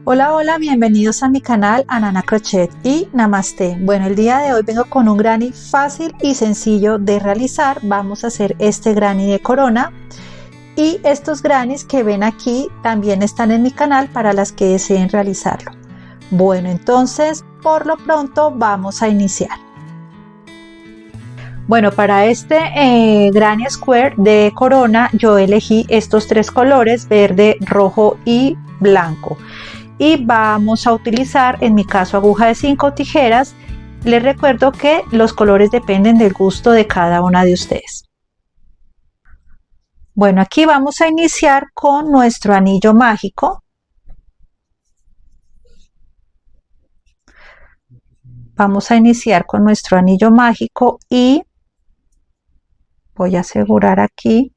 Hola, hola, bienvenidos a mi canal Anana Crochet y Namaste. Bueno, el día de hoy vengo con un granny fácil y sencillo de realizar. Vamos a hacer este granny de corona y estos grannies que ven aquí también están en mi canal para las que deseen realizarlo. Bueno, entonces por lo pronto vamos a iniciar. Bueno, para este granny square de corona yo elegí estos tres colores: verde, rojo y blanco. Y vamos a utilizar, en mi caso, aguja de 5 tijeras. Les recuerdo que los colores dependen del gusto de cada una de ustedes. Bueno, aquí vamos a iniciar con nuestro anillo mágico. Vamos a iniciar con nuestro anillo mágico y voy a asegurar aquí.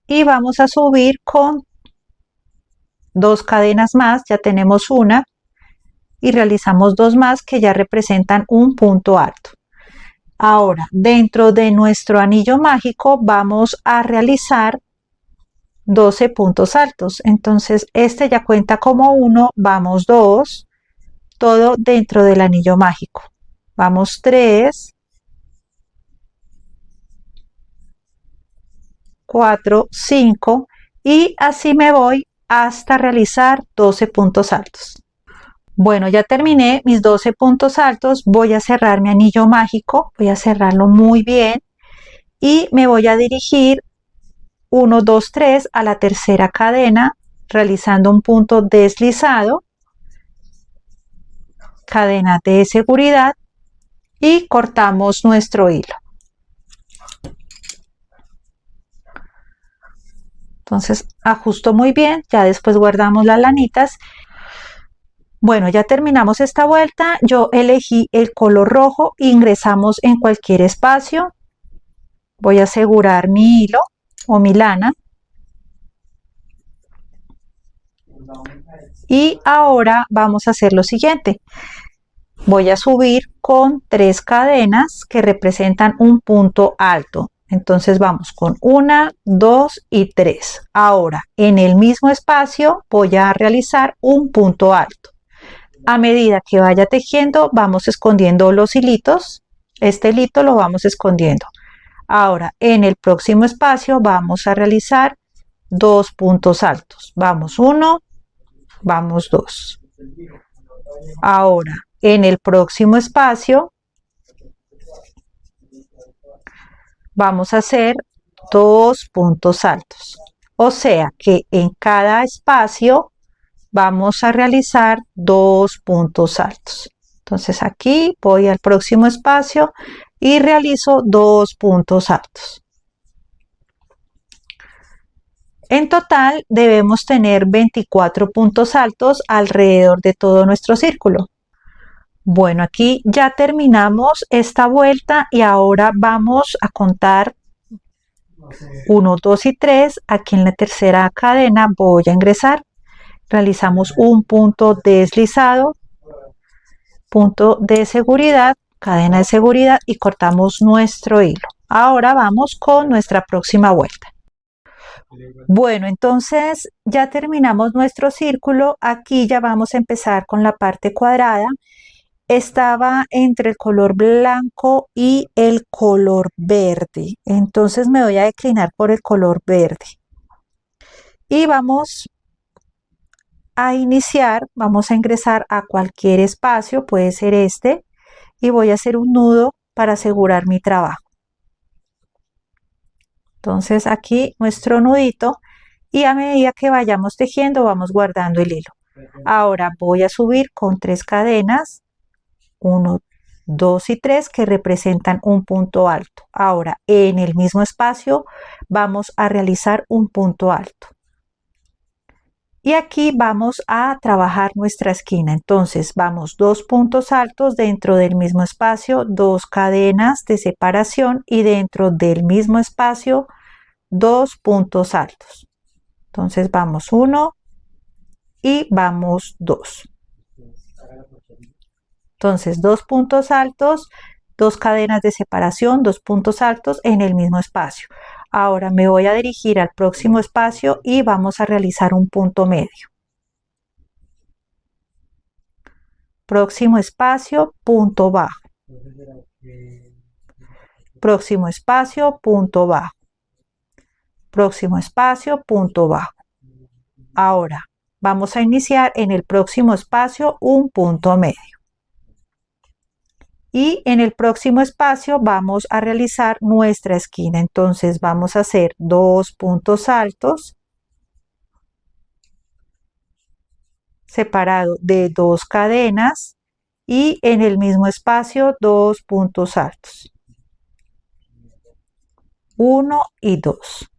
Y vamos a subir con 2 cadenas más, ya tenemos una, y realizamos 2 más que ya representan un punto alto. Ahora, dentro de nuestro anillo mágico vamos a realizar 12 puntos altos. Entonces, este ya cuenta como 1, vamos 2, todo dentro del anillo mágico. Vamos 3, 4, 5 y así me voy hasta realizar 12 puntos altos. Bueno, ya terminé mis 12 puntos altos. Voy a cerrar mi anillo mágico, voy a cerrarlo muy bien y me voy a dirigir 1, 2, 3 a la tercera cadena, realizando un punto deslizado, cadena de seguridad y cortamos nuestro hilo. Entonces ajusto muy bien, ya después guardamos las lanitas. Bueno, ya terminamos esta vuelta. Yo elegí el color rojo, ingresamos en cualquier espacio. Voy a asegurar mi hilo o mi lana. Y ahora vamos a hacer lo siguiente. Voy a subir con 3 cadenas que representan un punto alto. Entonces vamos con 1, 2 y 3. Ahora en el mismo espacio voy a realizar un punto alto. A medida que vaya tejiendo vamos escondiendo los hilitos. Este hilito lo vamos escondiendo. Ahora en el próximo espacio vamos a realizar 2 puntos altos. Vamos 1, vamos 2. Ahora en el próximo espacio vamos a hacer 2 puntos altos. O sea que en cada espacio vamos a realizar 2 puntos altos. Entonces aquí voy al próximo espacio y realizo 2 puntos altos. En total debemos tener 24 puntos altos alrededor de todo nuestro círculo. Bueno, aquí ya terminamos esta vuelta y ahora vamos a contar 1, 2 y 3. Aquí en la tercera cadena voy a ingresar. Realizamos un punto deslizado, punto de seguridad, cadena de seguridad y cortamos nuestro hilo. Ahora vamos con nuestra próxima vuelta. Bueno, entonces ya terminamos nuestro círculo. Aquí ya vamos a empezar con la parte cuadrada. Estaba entre el color blanco y el color verde, entonces me voy a declinar por el color verde y vamos a iniciar. Vamos a ingresar a cualquier espacio, puede ser este, y voy a hacer un nudo para asegurar mi trabajo. Entonces aquí nuestro nudito y a medida que vayamos tejiendo vamos guardando el hilo. Ahora voy a subir con 3 cadenas, 1, 2 y 3 que representan un punto alto. Ahora en el mismo espacio vamos a realizar un punto alto. Y aquí vamos a trabajar nuestra esquina. Entonces vamos 2 puntos altos dentro del mismo espacio, 2 cadenas de separación y dentro del mismo espacio 2 puntos altos. Entonces vamos 1 y vamos 2. Entonces 2 puntos altos, 2 cadenas de separación, 2 puntos altos en el mismo espacio. Ahora me voy a dirigir al próximo espacio y vamos a realizar un punto medio. Próximo espacio, punto bajo. Próximo espacio, punto bajo. Próximo espacio, punto bajo. Ahora vamos a iniciar en el próximo espacio un punto medio. Y en el próximo espacio vamos a realizar nuestra esquina. Entonces vamos a hacer 2 puntos altos separado de 2 cadenas y en el mismo espacio 2 puntos altos. 1 y 2.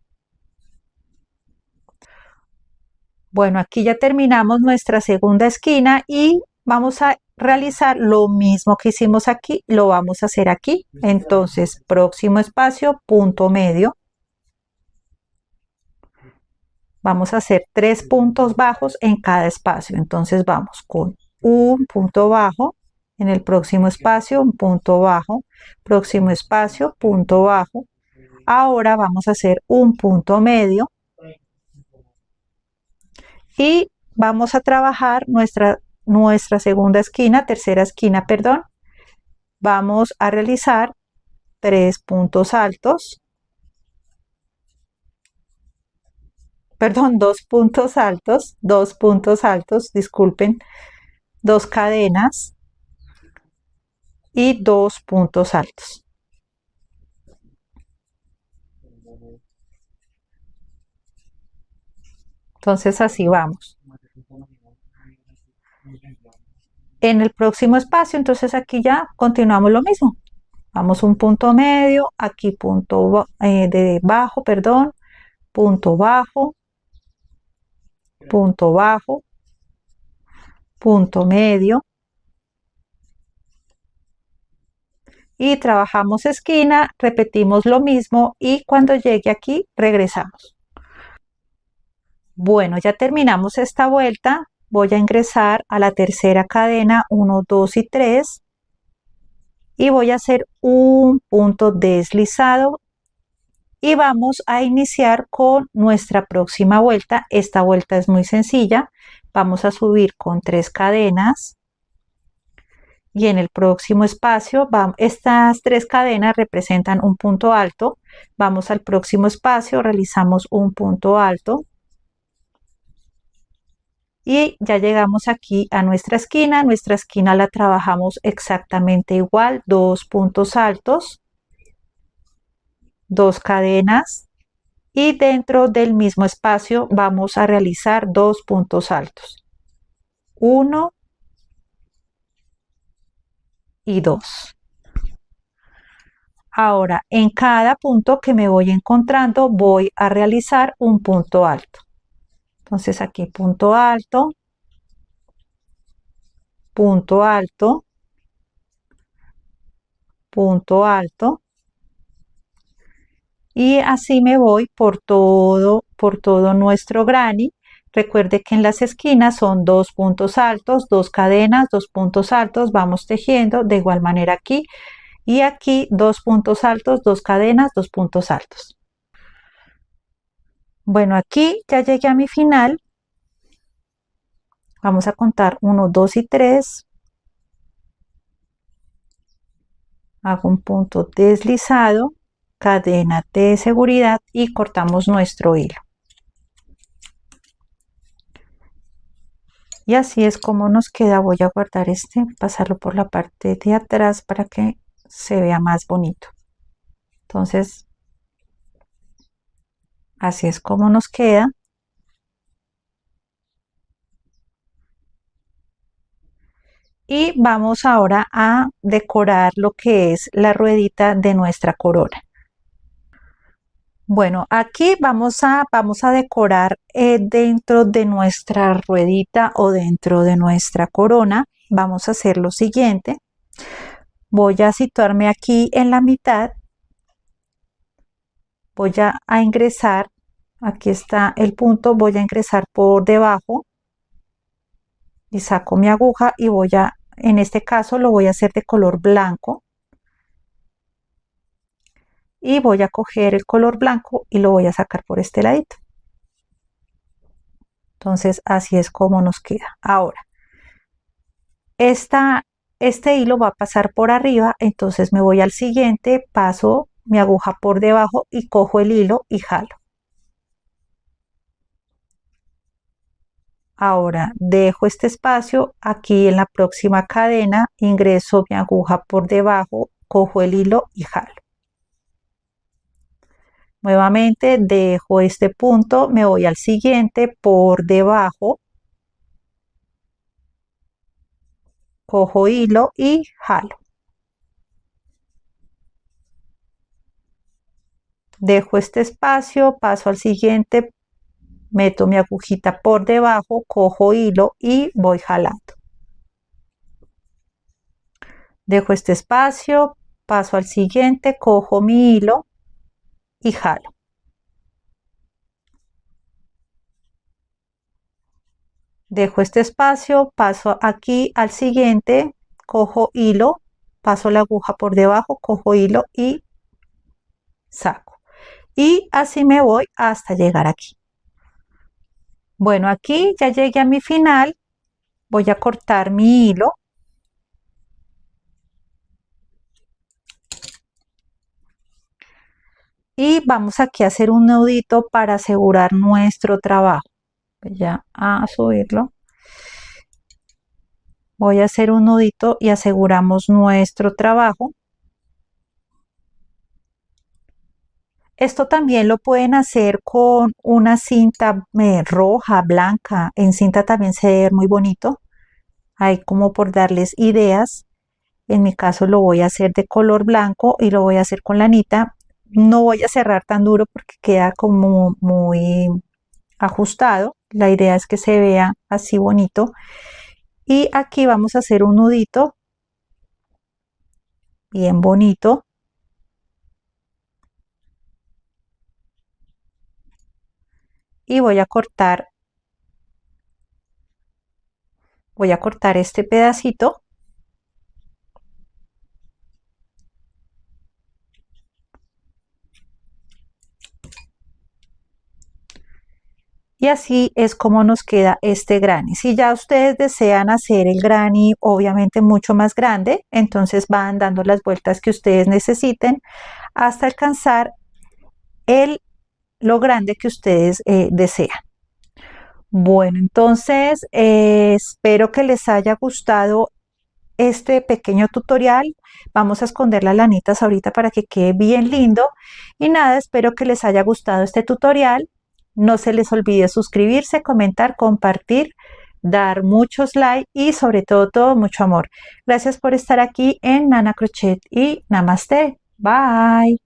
Bueno, aquí ya terminamos nuestra segunda esquina y vamos a realizar lo mismo que hicimos aquí, lo vamos a hacer aquí. Entonces, próximo espacio, punto medio. Vamos a hacer 3 puntos bajos en cada espacio. Entonces vamos con un punto bajo, en el próximo espacio un punto bajo, próximo espacio, punto bajo. Ahora vamos a hacer un punto medio y vamos a trabajar nuestra segunda esquina, tercera esquina, perdón. Vamos a realizar 3 puntos altos, perdón, 2 puntos altos, disculpen, 2 cadenas y 2 puntos altos. Entonces así vamos. En el próximo espacio, entonces aquí ya continuamos lo mismo. Vamos un punto medio, aquí punto de bajo, perdón, punto bajo, punto bajo, punto medio. Y trabajamos esquina, repetimos lo mismo y cuando llegue aquí regresamos. Bueno, ya terminamos esta vuelta. Voy a ingresar a la tercera cadena 1, 2 y 3 y voy a hacer un punto deslizado y vamos a iniciar con nuestra próxima vuelta. Esta vuelta es muy sencilla. Vamos a subir con 3 cadenas y en el próximo espacio, estas 3 cadenas representan un punto alto. Vamos al próximo espacio, realizamos un punto alto y ya llegamos aquí a nuestra esquina. Nuestra esquina la trabajamos exactamente igual, 2 puntos altos, 2 cadenas y dentro del mismo espacio vamos a realizar 2 puntos altos, 1 y 2. Ahora, en cada punto que me voy encontrando voy a realizar un punto alto. Entonces aquí punto alto, punto alto, punto alto y así me voy por todo nuestro granny. Recuerde que en las esquinas son 2 puntos altos, 2 cadenas, 2 puntos altos, vamos tejiendo de igual manera aquí y aquí 2 puntos altos, 2 cadenas, 2 puntos altos. Bueno, aquí ya llegué a mi final. Vamos a contar 1, 2 y 3. Hago un punto deslizado, cadena de seguridad y cortamos nuestro hilo. Y así es como nos queda. Voy a guardar pasarlo por la parte de atrás para que se vea más bonito. Entonces, así es como nos queda. Y vamos ahora a decorar lo que es la ruedita de nuestra corona. Bueno, aquí vamos a decorar dentro de nuestra ruedita o dentro de nuestra corona. Vamos a hacer lo siguiente. Voy a situarme aquí en la mitad. Voy a ingresar, aquí está el punto, voy a ingresar por debajo y saco mi aguja y en este caso lo voy a hacer de color blanco. y voy a coger el color blanco y lo voy a sacar por este ladito. Entonces así es como nos queda. Ahora, este hilo va a pasar por arriba, entonces me voy al siguiente, paso mi aguja por debajo y cojo el hilo y jalo. Ahora dejo este espacio, aquí en la próxima cadena ingreso mi aguja por debajo, cojo el hilo y jalo. Nuevamente dejo este punto, me voy al siguiente por debajo, cojo hilo y jalo. Dejo este espacio, paso al siguiente, meto mi agujita por debajo, cojo hilo y voy jalando. Dejo este espacio, paso al siguiente, cojo mi hilo y jalo. Dejo este espacio, paso aquí al siguiente, cojo hilo, paso la aguja por debajo, cojo hilo y saco. Y así me voy hasta llegar aquí. Bueno, aquí ya llegué a mi final, voy a cortar mi hilo. Y vamos aquí a hacer un nudito para asegurar nuestro trabajo. Ya a subirlo. Voy a hacer un nudito y aseguramos nuestro trabajo. Esto también lo pueden hacer con una cinta roja, blanca. En cinta también se ve muy bonito. Ahí como por darles ideas. En mi caso lo voy a hacer de color blanco y lo voy a hacer con lanita. No voy a cerrar tan duro porque queda como muy ajustado. La idea es que se vea así bonito. Y aquí vamos a hacer un nudito bien bonito. Y voy a cortar este pedacito. Y así es como nos queda este granny. Si ya ustedes desean hacer el granny obviamente mucho más grande, entonces van dando las vueltas que ustedes necesiten hasta alcanzar lo grande que ustedes desean. Bueno, entonces espero que les haya gustado este pequeño tutorial. Vamos a esconder las lanitas ahorita para que quede bien lindo. Y nada, espero que les haya gustado este tutorial. No se les olvide suscribirse, comentar, compartir, dar muchos likes y sobre todo mucho amor. Gracias por estar aquí en Nana Crochet y Namaste. Bye.